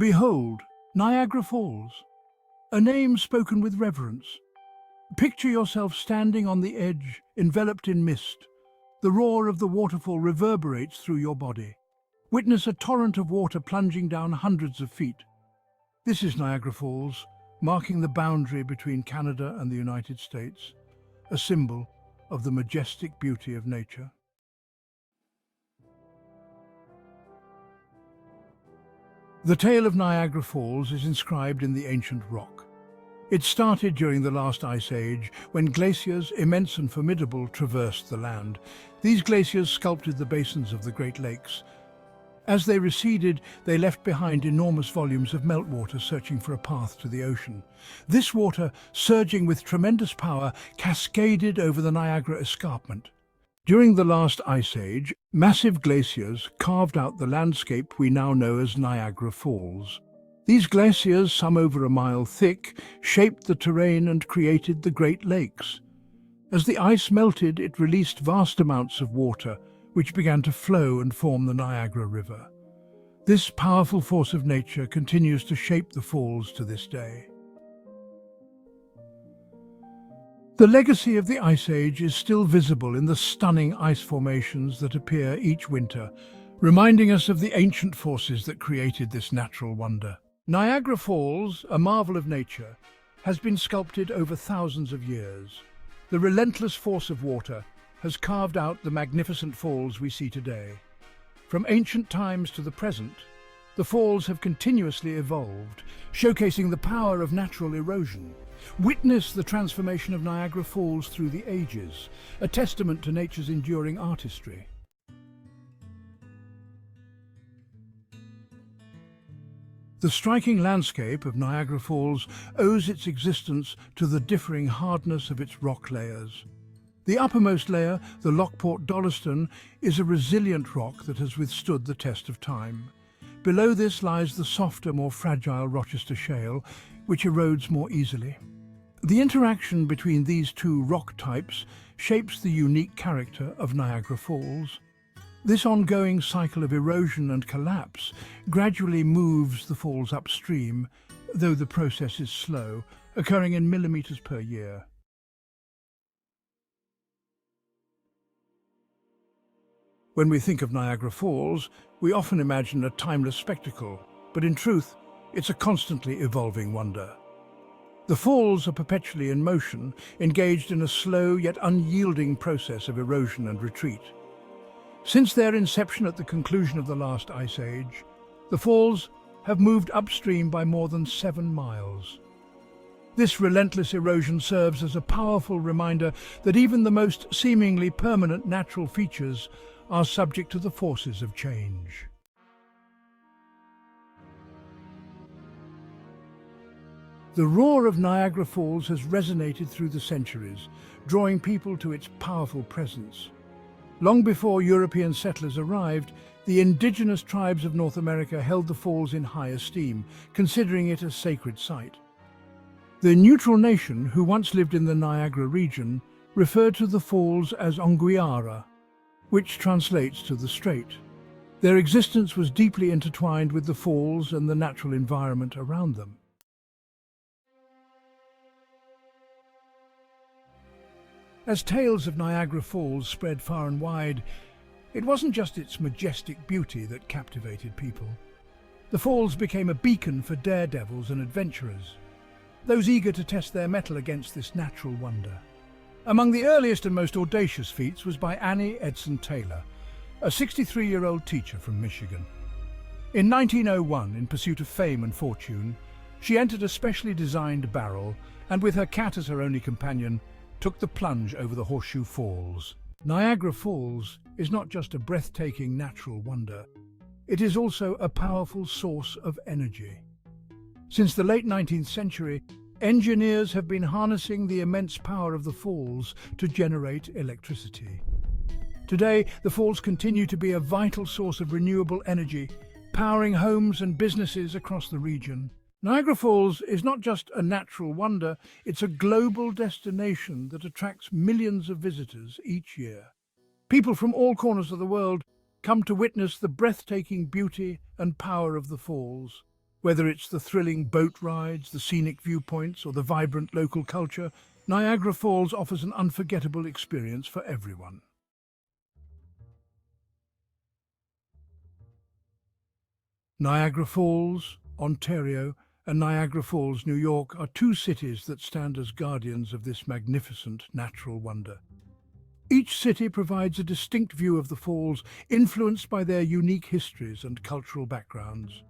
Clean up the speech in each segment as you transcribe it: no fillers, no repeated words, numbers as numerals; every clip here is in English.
Behold, Niagara Falls, a name spoken with reverence. Picture yourself standing on the edge, enveloped in mist. The roar of the waterfall reverberates through your body. Witness a torrent of water plunging down hundreds of feet. This is Niagara Falls, marking the boundary between Canada and the United States, a symbol of the majestic beauty of nature. The tale of Niagara Falls is inscribed in the ancient rock. It started during the last ice age, when glaciers, immense and formidable, traversed the land. These glaciers sculpted the basins of the Great Lakes. As they receded, they left behind enormous volumes of meltwater searching for a path to the ocean. This water, surging with tremendous power, cascaded over the Niagara escarpment. During the last ice age, massive glaciers carved out the landscape we now know as Niagara Falls. These glaciers, some over a mile thick, shaped the terrain and created the Great Lakes. As the ice melted, it released vast amounts of water, which began to flow and form the Niagara River. This powerful force of nature continues to shape the falls to this day. The legacy of the Ice Age is still visible in the stunning ice formations that appear each winter, reminding us of the ancient forces that created this natural wonder. Niagara Falls, a marvel of nature, has been sculpted over thousands of years. The relentless force of water has carved out the magnificent falls we see today. From ancient times to the present, the falls have continuously evolved, showcasing the power of natural erosion. Witness the transformation of Niagara Falls through the ages, a testament to nature's enduring artistry. The striking landscape of Niagara Falls owes its existence to the differing hardness of its rock layers. The uppermost layer, the Lockport Dollaston, is a resilient rock that has withstood the test of time. Below this lies the softer, more fragile Rochester Shale, which erodes more easily. The interaction between these two rock types shapes the unique character of Niagara Falls. This ongoing cycle of erosion and collapse gradually moves the falls upstream, though the process is slow, occurring in millimeters per year. When we think of Niagara Falls, we often imagine a timeless spectacle, but in truth, it's a constantly evolving wonder. The falls are perpetually in motion, engaged in a slow yet unyielding process of erosion and retreat. Since their inception at the conclusion of the last ice age, the falls have moved upstream by more than 7 miles. This relentless erosion serves as a powerful reminder that even the most seemingly permanent natural features are subject to the forces of change. The roar of Niagara Falls has resonated through the centuries, drawing people to its powerful presence. Long before European settlers arrived, the indigenous tribes of North America held the falls in high esteem, considering it a sacred site. The neutral nation, who once lived in the Niagara region, referred to the falls as Onguiara, which translates to the strait. Their existence was deeply intertwined with the falls and the natural environment around them. As tales of Niagara Falls spread far and wide, it wasn't just its majestic beauty that captivated people. The falls became a beacon for daredevils and adventurers, those eager to test their mettle against this natural wonder. Among the earliest and most audacious feats was by Annie Edson Taylor, a 63-year-old teacher from Michigan. In 1901, in pursuit of fame and fortune, she entered a specially designed barrel and, with her cat as her only companion, took the plunge over the Horseshoe Falls. Niagara Falls is not just a breathtaking natural wonder, it is also a powerful source of energy. Since the late 19th century, engineers have been harnessing the immense power of the falls to generate electricity. Today, the falls continue to be a vital source of renewable energy, powering homes and businesses across the region. Niagara Falls is not just a natural wonder, it's a global destination that attracts millions of visitors each year. People from all corners of the world come to witness the breathtaking beauty and power of the falls. Whether it's the thrilling boat rides, the scenic viewpoints, or the vibrant local culture, Niagara Falls offers an unforgettable experience for everyone. Niagara Falls, Ontario, and Niagara Falls, New York, are two cities that stand as guardians of this magnificent natural wonder. Each city provides a distinct view of the falls, influenced by their unique histories and cultural backgrounds.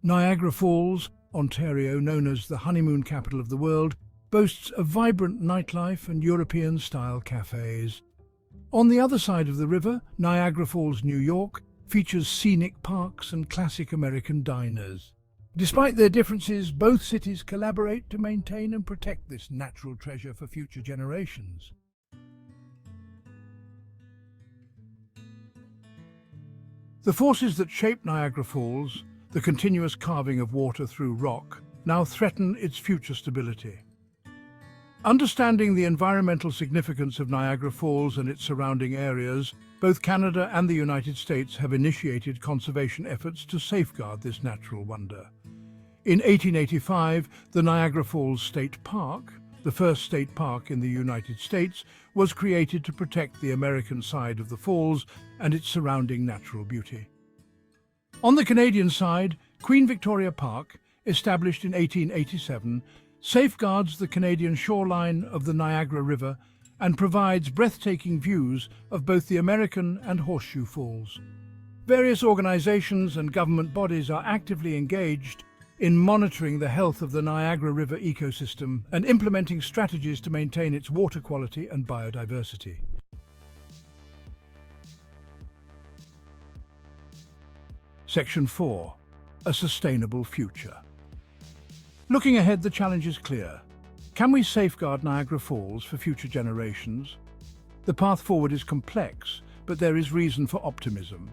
Niagara Falls, Ontario, known as the honeymoon capital of the world, boasts a vibrant nightlife and European-style cafes. On the other side of the river, Niagara Falls, New York, features scenic parks and classic American diners. Despite their differences, both cities collaborate to maintain and protect this natural treasure for future generations. The forces that shape Niagara Falls, the continuous carving of water through rock, now threaten its future stability. Understanding the environmental significance of Niagara Falls and its surrounding areas, both Canada and the United States have initiated conservation efforts to safeguard this natural wonder. In 1885, the Niagara Falls State Park, the first state park in the United States, was created to protect the American side of the falls and its surrounding natural beauty. On the Canadian side, Queen Victoria Park, established in 1887, safeguards the Canadian shoreline of the Niagara River and provides breathtaking views of both the American and Horseshoe Falls. Various organizations and government bodies are actively engaged in monitoring the health of the Niagara River ecosystem and implementing strategies to maintain its water quality and biodiversity. Section 4. A sustainable future. Looking ahead, the challenge is clear. Can we safeguard Niagara Falls for future generations? The path forward is complex, but there is reason for optimism.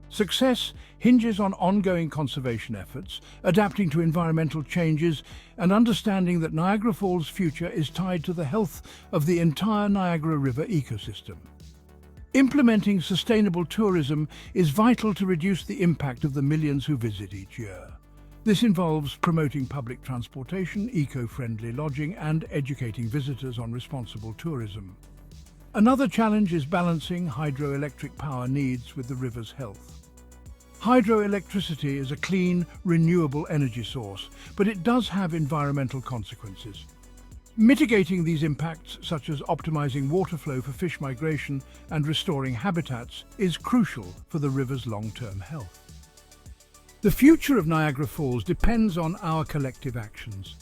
Success hinges on ongoing conservation efforts, adapting to environmental changes, and understanding that Niagara Falls' future is tied to the health of the entire Niagara River ecosystem. Implementing sustainable tourism is vital to reduce the impact of the millions who visit each year. This involves promoting public transportation, eco-friendly lodging, and educating visitors on responsible tourism. Another challenge is balancing hydroelectric power needs with the river's health. Hydroelectricity is a clean, renewable energy source, but it does have environmental consequences. Mitigating these impacts, such as optimizing water flow for fish migration and restoring habitats, is crucial for the river's long-term health. The future of Niagara Falls depends on our collective actions.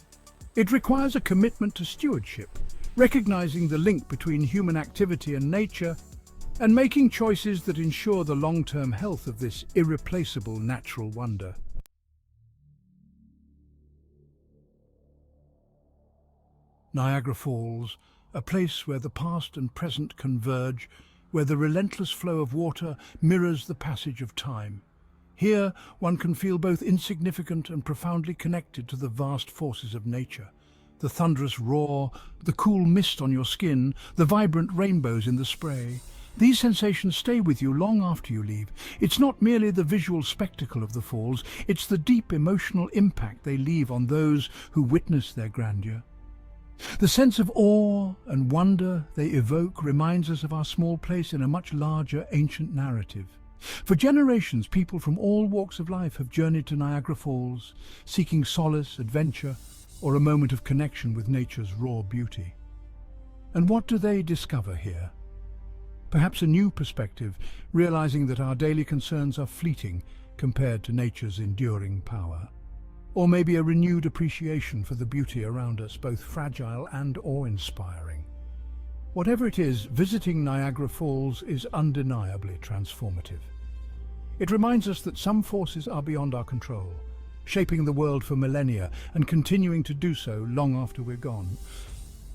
It requires a commitment to stewardship, recognizing the link between human activity and nature, and making choices that ensure the long-term health of this irreplaceable natural wonder. Niagara Falls, a place where the past and present converge, where the relentless flow of water mirrors the passage of time. Here, one can feel both insignificant and profoundly connected to the vast forces of nature. The thunderous roar, the cool mist on your skin, the vibrant rainbows in the spray. These sensations stay with you long after you leave. It's not merely the visual spectacle of the falls, it's the deep emotional impact they leave on those who witness their grandeur. The sense of awe and wonder they evoke reminds us of our small place in a much larger ancient narrative. For generations, people from all walks of life have journeyed to Niagara Falls, seeking solace, adventure, or a moment of connection with nature's raw beauty. And what do they discover here? Perhaps a new perspective, realizing that our daily concerns are fleeting compared to nature's enduring power. Or maybe a renewed appreciation for the beauty around us, both fragile and awe-inspiring. Whatever it is, visiting Niagara Falls is undeniably transformative. It reminds us that some forces are beyond our control, shaping the world for millennia and continuing to do so long after we're gone.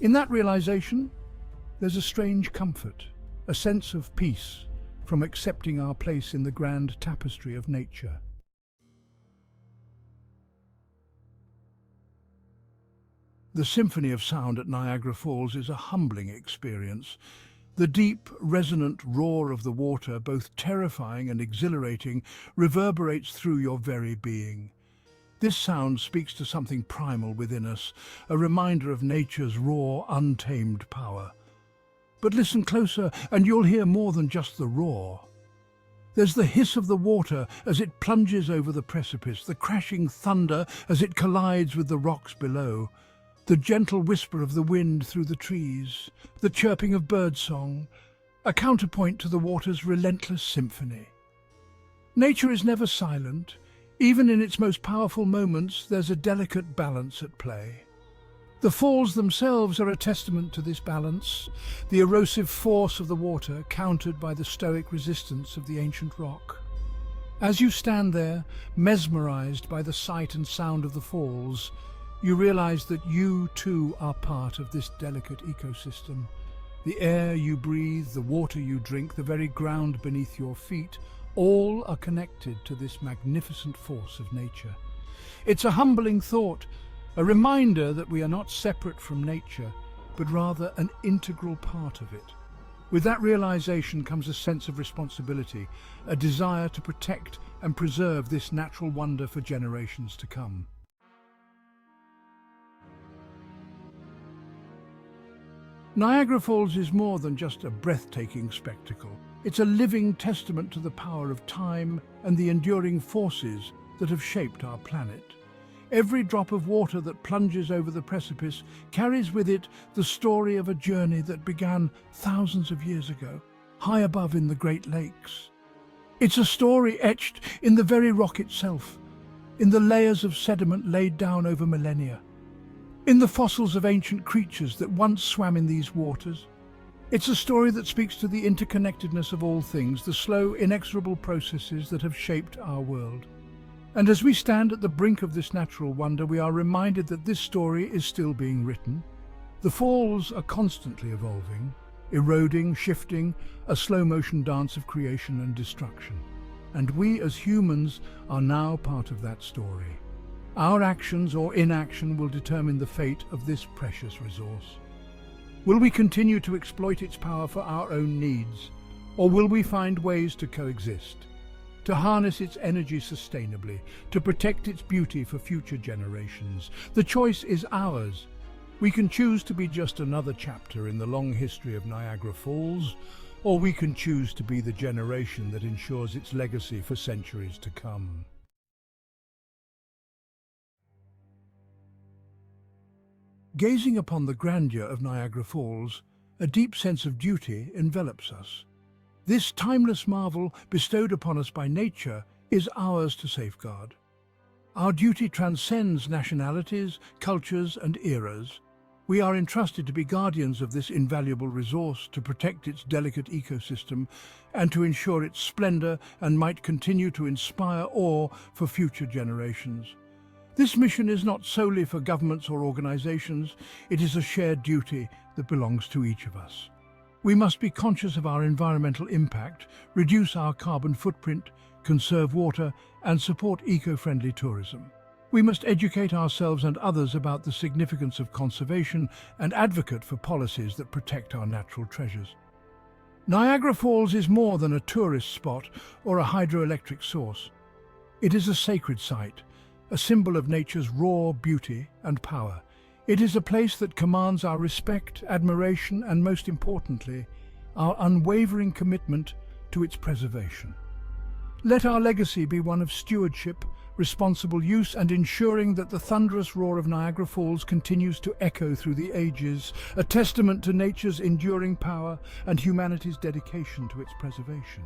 In that realization, there's a strange comfort, a sense of peace from accepting our place in the grand tapestry of nature. The symphony of sound at Niagara Falls is a humbling experience. The deep, resonant roar of the water, both terrifying and exhilarating, reverberates through your very being. This sound speaks to something primal within us, a reminder of nature's raw, untamed power. But listen closer and you'll hear more than just the roar. There's the hiss of the water as it plunges over the precipice, the crashing thunder as it collides with the rocks below, the gentle whisper of the wind through the trees, the chirping of birdsong, a counterpoint to the water's relentless symphony. Nature is never silent. Even in its most powerful moments, there's a delicate balance at play. The falls themselves are a testament to this balance, the erosive force of the water countered by the stoic resistance of the ancient rock. As you stand there, mesmerized by the sight and sound of the falls, you realize that you too are part of this delicate ecosystem. The air you breathe, the water you drink, the very ground beneath your feet, all are connected to this magnificent force of nature. It's a humbling thought, a reminder that we are not separate from nature, but rather an integral part of it. With that realization comes a sense of responsibility, a desire to protect and preserve this natural wonder for generations to come. Niagara Falls is more than just a breathtaking spectacle. It's a living testament to the power of time and the enduring forces that have shaped our planet. Every drop of water that plunges over the precipice carries with it the story of a journey that began thousands of years ago, high above in the Great Lakes. It's a story etched in the very rock itself, in the layers of sediment laid down over millennia, in the fossils of ancient creatures that once swam in these waters. It's a story that speaks to the interconnectedness of all things, the slow, inexorable processes that have shaped our world. And as we stand at the brink of this natural wonder, we are reminded that this story is still being written. The falls are constantly evolving, eroding, shifting, a slow-motion dance of creation and destruction. And we as humans are now part of that story. Our actions or inaction will determine the fate of this precious resource. Will we continue to exploit its power for our own needs, or will we find ways to coexist, to harness its energy sustainably, to protect its beauty for future generations? The choice is ours. We can choose to be just another chapter in the long history of Niagara Falls, or we can choose to be the generation that ensures its legacy for centuries to come. Gazing upon the grandeur of Niagara Falls, a deep sense of duty envelops us. This timeless marvel bestowed upon us by nature is ours to safeguard. Our duty transcends nationalities, cultures, and eras. We are entrusted to be guardians of this invaluable resource, to protect its delicate ecosystem, and to ensure its splendor and might continue to inspire awe for future generations. This mission is not solely for governments or organizations. It is a shared duty that belongs to each of us. We must be conscious of our environmental impact, reduce our carbon footprint, conserve water, and support eco-friendly tourism. We must educate ourselves and others about the significance of conservation and advocate for policies that protect our natural treasures. Niagara Falls is more than a tourist spot or a hydroelectric source. It is a sacred site, a symbol of nature's raw beauty and power. It is a place that commands our respect, admiration, and most importantly, our unwavering commitment to its preservation. Let our legacy be one of stewardship, responsible use, and ensuring that the thunderous roar of Niagara Falls continues to echo through the ages, a testament to nature's enduring power and humanity's dedication to its preservation.